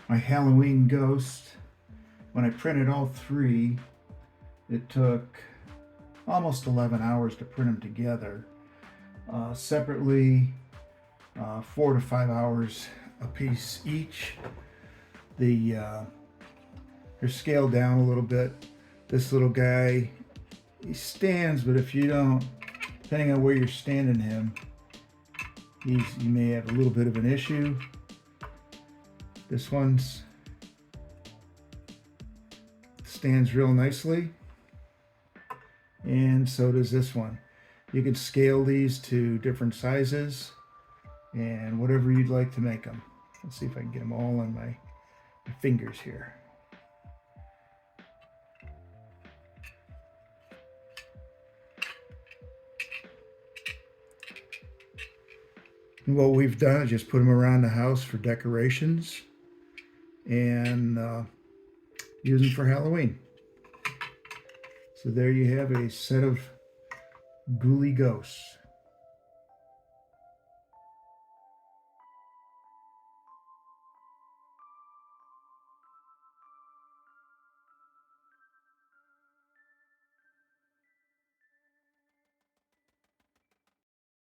my Halloween ghost. When I printed all three, it took almost 11 hours to print them together. Separately, 4 to 5 hours a piece each. They're scaled down a little bit. This little guy, he stands, but if you don't, depending on where you're standing him, you may have a little bit of an issue. This one's stands real nicely, and so does this one. You can scale these to different sizes and whatever you'd like to make them. Let's see if I can get them all on my fingers here. And what we've done is just put them around the house for decorations and use them for Halloween. So there you have a set of ghouly ghosts.